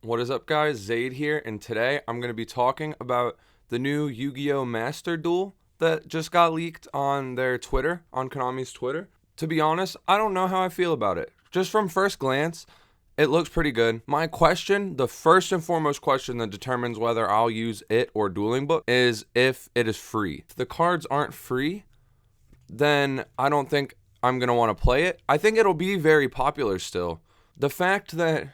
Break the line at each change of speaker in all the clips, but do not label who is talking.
What is up, guys? Zaid here, and today I'm going to be talking about the new Yu-Gi-Oh! Master Duel that just got leaked on their Twitter, on Konami's Twitter. To be honest, I don't know how I feel about it. Just from first glance, it looks pretty good. My question, the first and foremost question that determines whether I'll use it or Duelingbook, is if it is free. If the cards aren't free, then I don't think I'm going to want to play it. I think it'll be very popular still. The fact that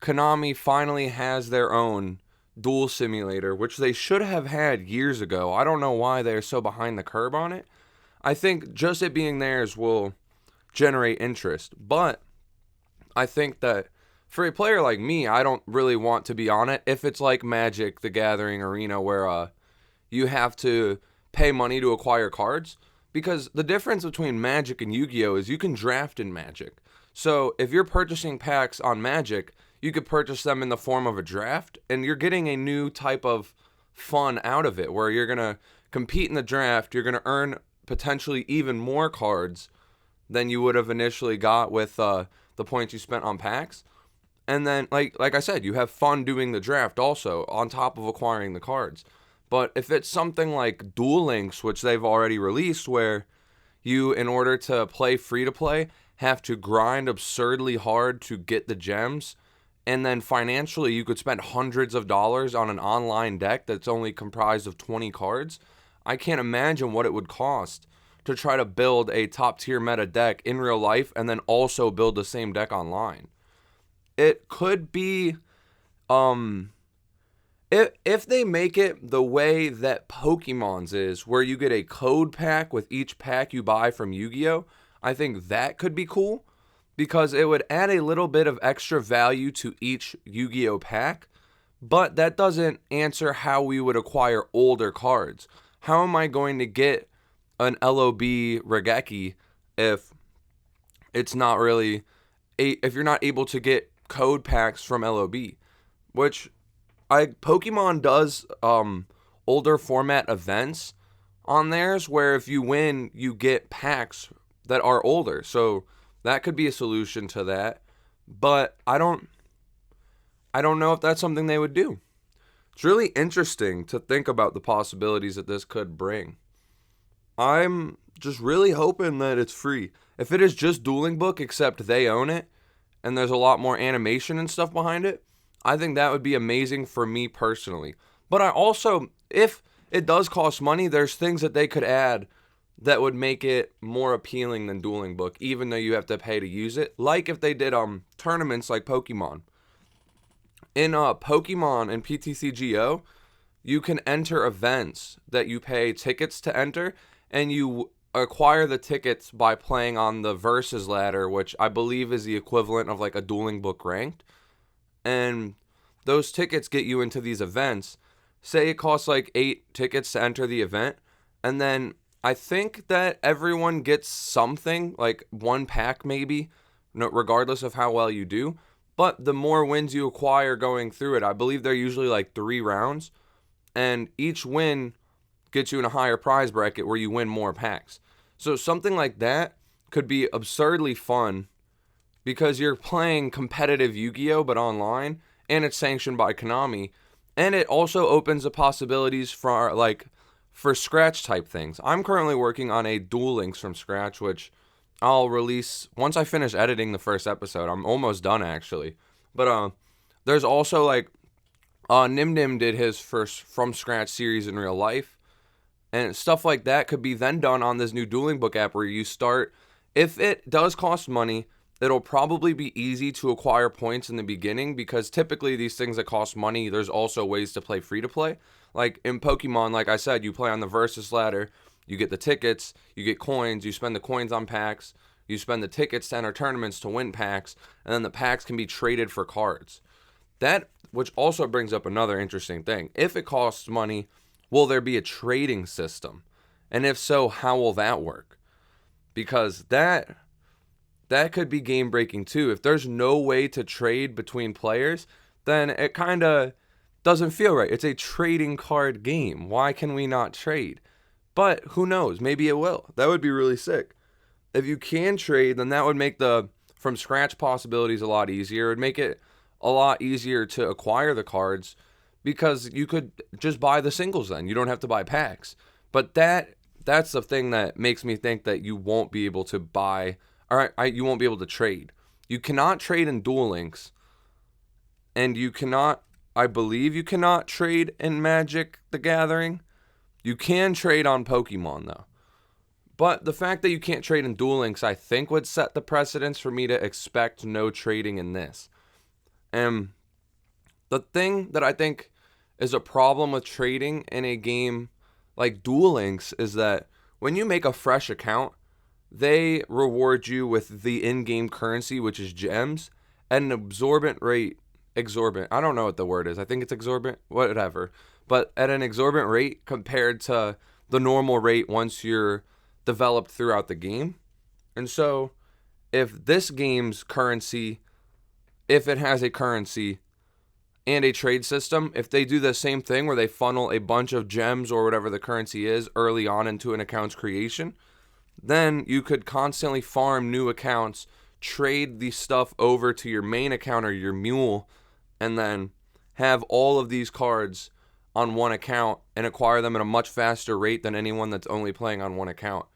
Konami finally has their own duel simulator, which they should have had years ago. I don't know why they're so behind the curve on it. I think just it being theirs will generate interest. But I think that for a player like me, I don't really want to be on it if it's like Magic the Gathering Arena where you have to pay money to acquire cards. Because the difference between Magic and Yu-Gi-Oh! Is you can draft in Magic. So if you're purchasing packs on Magic, you could purchase them in the form of a draft, and you're getting a new type of fun out of it, where you're going to compete in the draft, you're going to earn potentially even more cards than you would have initially got with the points you spent on packs. And then, like I said, you have fun doing the draft also, on top of acquiring the cards. But if it's something like Duel Links, which they've already released, where you, in order to play free-to-play, have to grind absurdly hard to get the gems, and then financially you could spend hundreds of dollars on an online deck that's only comprised of 20 cards. I can't imagine what it would cost to try to build a top tier meta deck in real life and then also build the same deck online. It could be if they make it the way that Pokemon's is, where you get a code pack with each pack you buy from Yu-Gi-Oh, I think that could be cool, because it would add a little bit of extra value to each Yu-Gi-Oh pack, but that doesn't answer how we would acquire older cards. How am I going to get an LOB Regeki if it's not really if you're not able to get code packs from LOB, which Pokemon does older format events on theirs, where if you win, you get packs that are older. So that could be a solution to that, but I don't know if that's something they would do. It's really interesting to think about the possibilities that this could bring. I'm just really hoping that it's free. If it is just Duelingbook, except they own it, and there's a lot more animation and stuff behind it, I think that would be amazing for me personally. But I also, if it does cost money, there's things that they could add that would make it more appealing than Duelingbook, even though you have to pay to use it. Like if they did tournaments like Pokemon. In Pokemon and PTCGO, you can enter events that you pay tickets to enter, and you acquire the tickets by playing on the Versus ladder, which I believe is the equivalent of like a Duelingbook ranked. And those tickets get you into these events. Say it costs like 8 tickets to enter the event, and then I think that everyone gets something, like one pack maybe, regardless of how well you do. But the more wins you acquire going through it, I believe they're usually like 3 rounds, and each win gets you in a higher prize bracket where you win more packs. So something like that could be absurdly fun, because you're playing competitive Yu-Gi-Oh! But online, and it's sanctioned by Konami, and it also opens the possibilities for scratch type things. I'm currently working on a Duel Links from scratch, which I'll release once I finish editing the first episode. I'm almost done actually. But there's also Nim Nim did his first from scratch series in real life, and stuff like that could be then done on this new Duelingbook app, where you start. If it does cost money, it'll probably be easy to acquire points in the beginning, because typically these things that cost money, there's also ways to play free to play. Like in Pokemon, like I said, you play on the Versus ladder, you get the tickets, you get coins, you spend the coins on packs, you spend the tickets to enter tournaments to win packs, and then the packs can be traded for cards. That, which also brings up another interesting thing. If it costs money, will there be a trading system? And if so, how will that work? Because that could be game breaking too. If there's no way to trade between players, then it kind of doesn't feel right. It's a trading card game. Why can we not trade? But who knows? Maybe it will. That would be really sick. If you can trade, then that would make the from scratch possibilities a lot easier. It would make it a lot easier to acquire the cards because you could just buy the singles then. You don't have to buy packs. But that's the thing that makes me think that you won't be able to buy, or you won't be able to trade. You cannot trade in Duel Links, and you cannot, I believe you cannot trade in Magic the Gathering. You can trade on Pokemon though. But the fact that you can't trade in Duel Links, I think, would set the precedence for me to expect no trading in this. And the thing that I think is a problem with trading in a game like Duel Links is that when you make a fresh account, they reward you with the in-game currency, which is gems, at an exorbitant. I don't know what the word is. I think it's exorbitant, whatever. But at an exorbitant rate compared to the normal rate once you're developed throughout the game. And so if this game's currency, if it has a currency and a trade system, if they do the same thing where they funnel a bunch of gems or whatever the currency is early on into an account's creation, then you could constantly farm new accounts, trade the stuff over to your main account or your mule, and then have all of these cards on one account and acquire them at a much faster rate than anyone that's only playing on one account.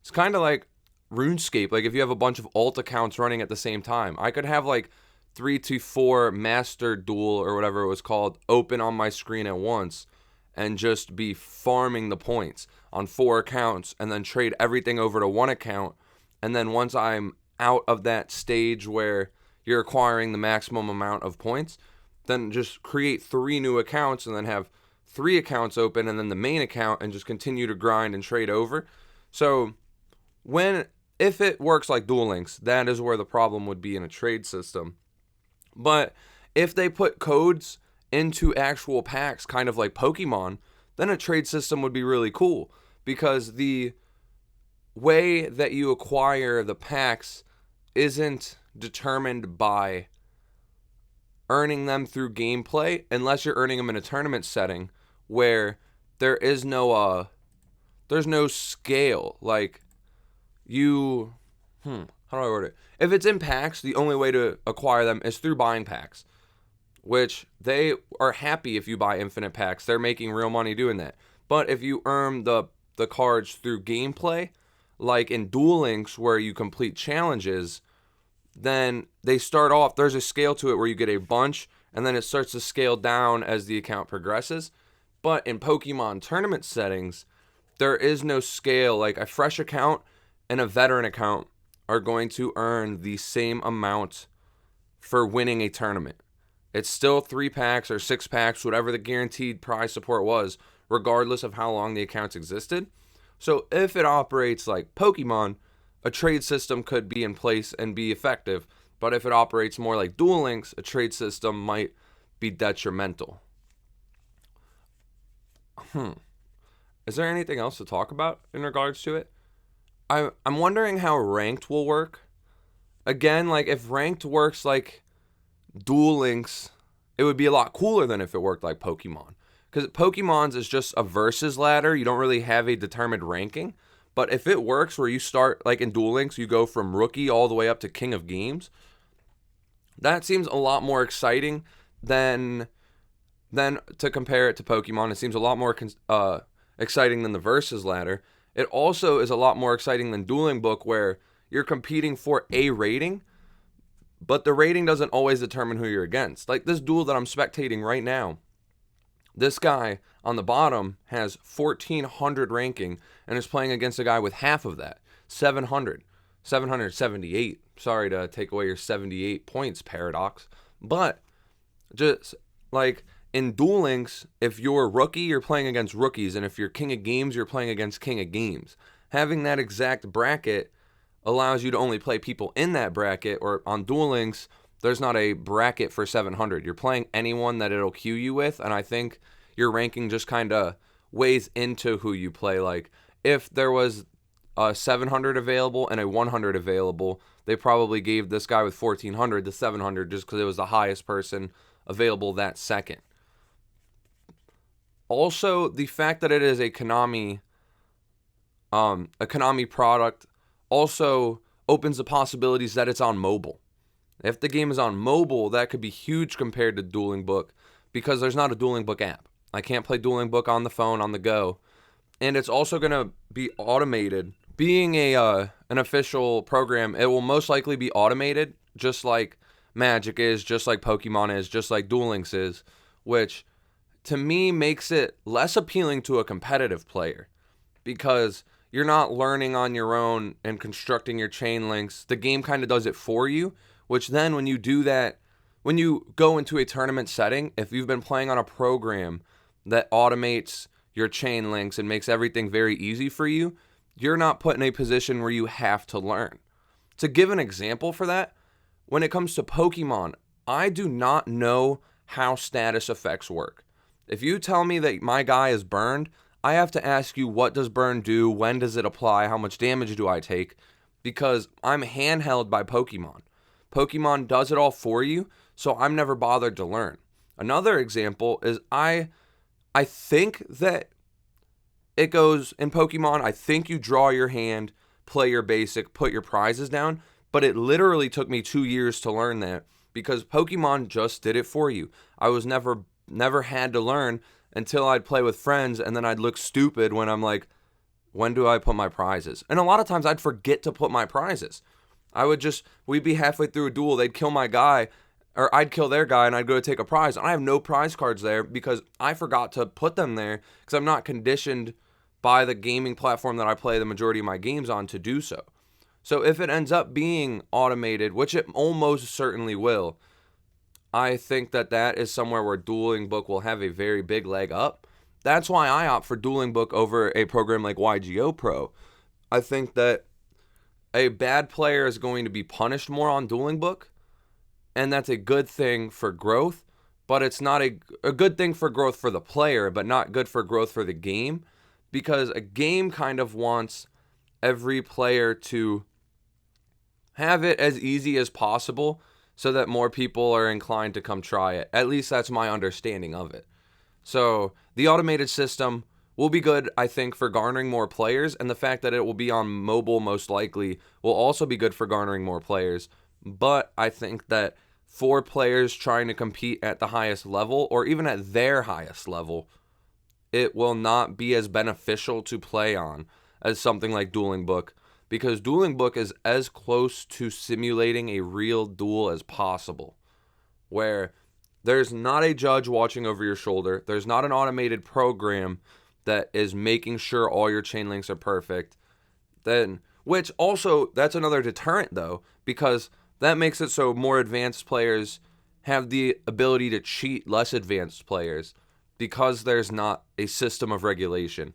It's kind of like RuneScape. Like if you have a bunch of alt accounts running at the same time, I could have like 3 to 4 Master Duel or whatever it was called open on my screen at once and just be farming the points on 4 accounts and then trade everything over to one account. And then once I'm out of that stage where you're acquiring the maximum amount of points, then just create 3 new accounts and then have 3 accounts open and then the main account and just continue to grind and trade over. So if it works like Duel Links, that is where the problem would be in a trade system. But if they put codes into actual packs, kind of like Pokemon, then a trade system would be really cool, because the way that you acquire the packs isn't determined by earning them through gameplay, unless you're earning them in a tournament setting where there is there's no scale. Like how do I word it? If it's in packs, the only way to acquire them is through buying packs, which they are happy if you buy infinite packs. They're making real money doing that. But if you earn the cards through gameplay, like in Duel Links where you complete challenges, then they start off, there's a scale to it where you get a bunch, and then it starts to scale down as the account progresses. But in Pokemon tournament settings, there is no scale. Like a fresh account and a veteran account are going to earn the same amount for winning a tournament. It's still 3 packs or 6 packs, whatever the guaranteed prize support was, regardless of how long the accounts existed. So if it operates like Pokemon, a trade system could be in place and be effective. But if it operates more like Duel Links, a trade system might be detrimental. Is there anything else to talk about in regards to it? I'm wondering how ranked will work. Again, like if ranked works like Duel Links, it would be a lot cooler than if it worked like Pokemon. Because Pokemon's is just a versus ladder. You don't really have a determined ranking. But if it works where you start, like in Duel Links, you go from rookie all the way up to King of Games, that seems a lot more exciting than to compare it to Pokemon. It seems a lot more exciting than the versus ladder. It also is a lot more exciting than Duelingbook, where you're competing for a rating, but the rating doesn't always determine who you're against. Like this duel that I'm spectating right now, this guy on the bottom has 1,400 ranking and is playing against a guy with half of that, 778. Sorry to take away your 78 points, Paradox. But just like in Duel Links, if you're a rookie, you're playing against rookies. And if you're King of Games, you're playing against King of Games. Having that exact bracket allows you to only play people in that bracket. Or on Duel Links, there's not a bracket for 700. You're playing anyone that it'll queue you with. And I think your ranking just kind of weighs into who you play. Like if there was a 700 available and a 100 available, they probably gave this guy with 1,400 the 700 just because it was the highest person available that second. Also, the fact that it is a Konami product also opens the possibilities that it's on mobile. If the game is on mobile, that could be huge compared to Duelingbook because there's not a Duelingbook app. I can't play Duelingbook on the phone on the go. And it's also going to be automated. Being an official program, it will most likely be automated, just like Magic is, just like Pokemon is, just like Duel Links is, which to me makes it less appealing to a competitive player because you're not learning on your own and constructing your chain links. The game kind of does it for you, which then when you do that, when you go into a tournament setting, if you've been playing on a program that automates your chain links and makes everything very easy for you, you're not put in a position where you have to learn. To give an example for that, when it comes to Pokemon, I do not know how status effects work. If you tell me that my guy is burned, I have to ask you, what does burn do? When does it apply? How much damage do I take? Because I'm handheld by Pokemon. Pokemon does it all for you, so I'm never bothered to learn. Another example is I think that it goes in Pokemon, I think you draw your hand, play your basic, put your prizes down, but it literally took me 2 years to learn that because Pokemon just did it for you. I was never had to learn until I'd play with friends, and then I'd look stupid when I'm like, when do I put my prizes? And a lot of times I'd forget to put my prizes. We'd be halfway through a duel, they'd kill my guy, or I'd kill their guy and I'd go to take a prize. And I have no prize cards there because I forgot to put them there because I'm not conditioned by the gaming platform that I play the majority of my games on to do so. So if it ends up being automated, which it almost certainly will, I think that is somewhere where Duelingbook will have a very big leg up. That's why I opt for Duelingbook over a program like YGOpro. I think that a bad player is going to be punished more on Duelingbook, and that's a good thing for growth, but it's not a good thing for growth for the player, but not good for growth for the game, because a game kind of wants every player to have it as easy as possible so that more people are inclined to come try it. At least that's my understanding of it. So the automated system will be good, I think, for garnering more players, and the fact that it will be on mobile most likely will also be good for garnering more players. But I think that for players trying to compete at the highest level, or even at their highest level, it will not be as beneficial to play on as something like Duelingbook, because Duelingbook is as close to simulating a real duel as possible, where there's not a judge watching over your shoulder, there's not an automated program that is making sure all your chain links are perfect, which also, that's another deterrent though, because that makes it so more advanced players have the ability to cheat less advanced players because there's not a system of regulation.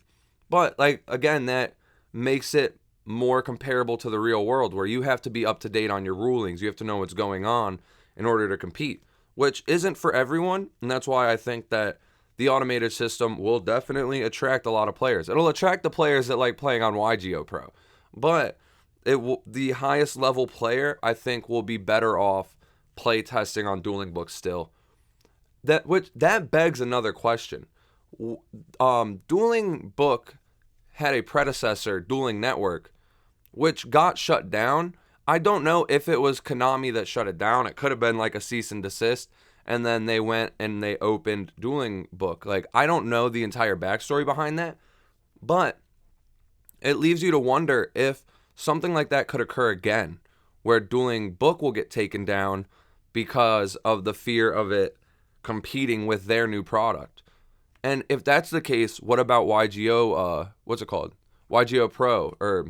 But like, again, that makes it more comparable to the real world, where you have to be up to date on your rulings. You have to know what's going on in order to compete, which isn't for everyone. And that's why I think that the automated system will definitely attract a lot of players. It'll attract the players that like playing on YGOpro, but the highest level player, I think, will be better off play testing on Duelingbook still. That begs another question. Duelingbook had a predecessor, Dueling Network, which got shut down. I don't know if it was Konami that shut it down. It could have been like a cease and desist, and then they went and they opened Duelingbook. Like, I don't know the entire backstory behind that, but it leaves you to wonder if something like that could occur again, where Duelingbook will get taken down because of the fear of it competing with their new product. And if that's the case, what about what's it called? YGOpro, or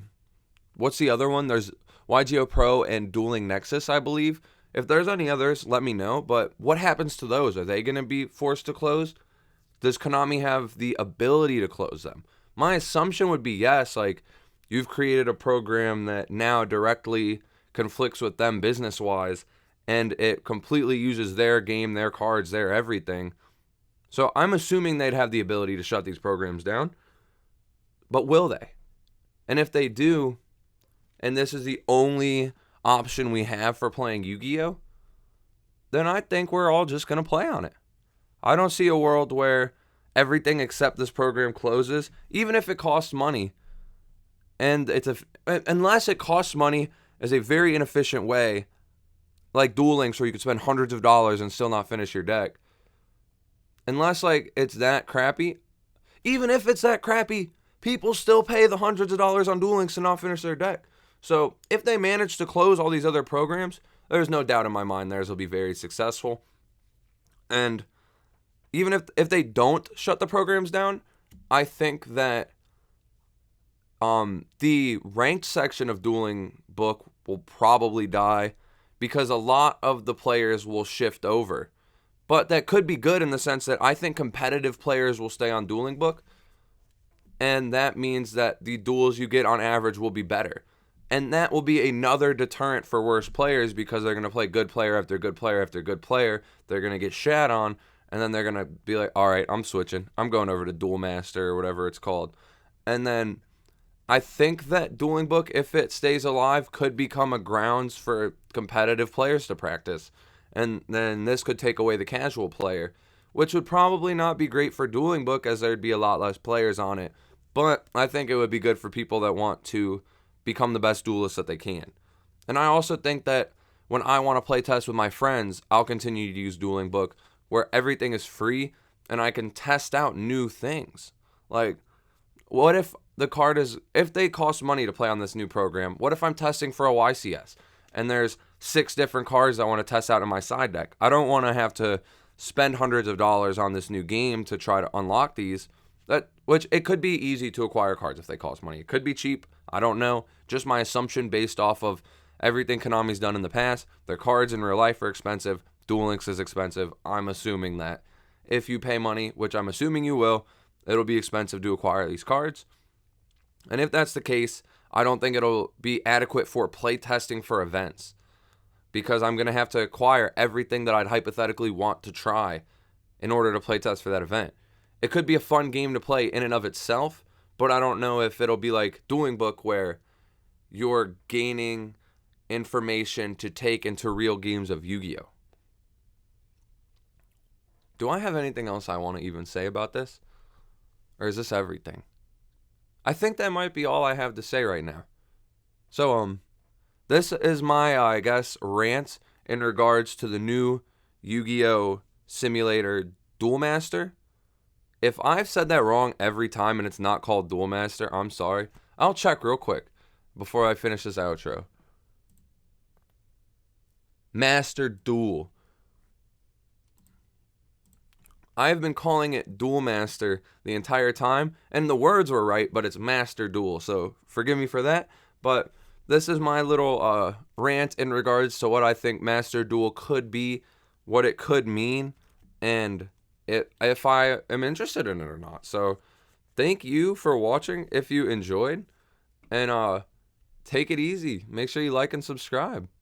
what's the other one? There's YGOpro and Duelingnexus, I believe. If there's any others, let me know. But what happens to those? Are they going to be forced to close? Does Konami have the ability to close them? My assumption would be yes. Like, you've created a program that now directly conflicts with them business-wise, and it completely uses their game, their cards, their everything. So I'm assuming they'd have the ability to shut these programs down. But will they? And if they do, and this is the only option we have for playing Yu-Gi-Oh, then I think we're all just going to play on it. I don't see a world where everything except this program closes, even if it costs money. And unless it costs money as a very inefficient way, like Duel Links where you could spend hundreds of dollars and still not finish your deck. Unless like it's that crappy. Even if it's that crappy, people still pay the hundreds of dollars on Duel Links to not finish their deck. So if they manage to close all these other programs, there's no doubt in my mind theirs will be very successful. And even if they don't shut the programs down, I think that the ranked section of Duelingbook will probably die because a lot of the players will shift over. But that could be good in the sense that I think competitive players will stay on Duelingbook, and that means that the duels you get on average will be better. And that will be another deterrent for worse players because they're going to play good player after good player after good player. They're going to get shat on, and then they're going to be like, all right, I'm switching. I'm going over to Duel Master or whatever it's called. And then I think that Duelingbook, if it stays alive, could become a grounds for competitive players to practice. And then this could take away the casual player, which would probably not be great for Duelingbook as there'd be a lot less players on it. But I think it would be good for people that want to become the best duelist that they can. And I also think that when I want to play test with my friends, I'll continue to use Duelingbook where everything is free and I can test out new things. Like, what if if they cost money to play on this new program, what if I'm testing for a YCS and there's 6 different cards I want to test out in my side deck? I don't want to have to spend hundreds of dollars on this new game to try to unlock these. Which it could be easy to acquire cards if they cost money. It could be cheap. I don't know. Just my assumption based off of everything Konami's done in the past. Their cards in real life are expensive. Duel Links is expensive. I'm assuming that if you pay money, which I'm assuming you will, it'll be expensive to acquire these cards. And if that's the case, I don't think it'll be adequate for playtesting for events because I'm going to have to acquire everything that I'd hypothetically want to try in order to playtest for that event. It could be a fun game to play in and of itself, but I don't know if it'll be like Duelingbook where you're gaining information to take into real games of Yu-Gi-Oh. Do I have anything else I want to even say about this? Or is this everything? I think that might be all I have to say right now. So, this is my, I guess, rant in regards to the new Yugioh Simulator Duel Master. If I've said that wrong every time and it's not called Duel Master, I'm sorry. I'll check real quick before I finish this outro. Master Duel. I've been calling it Duel Master the entire time, and the words were right, but it's Master Duel, so forgive me for that. But this is my little rant in regards to what I think Master Duel could be, what it could mean, and if I am interested in it or not. So thank you for watching if you enjoyed, and take it easy. Make sure you like and subscribe.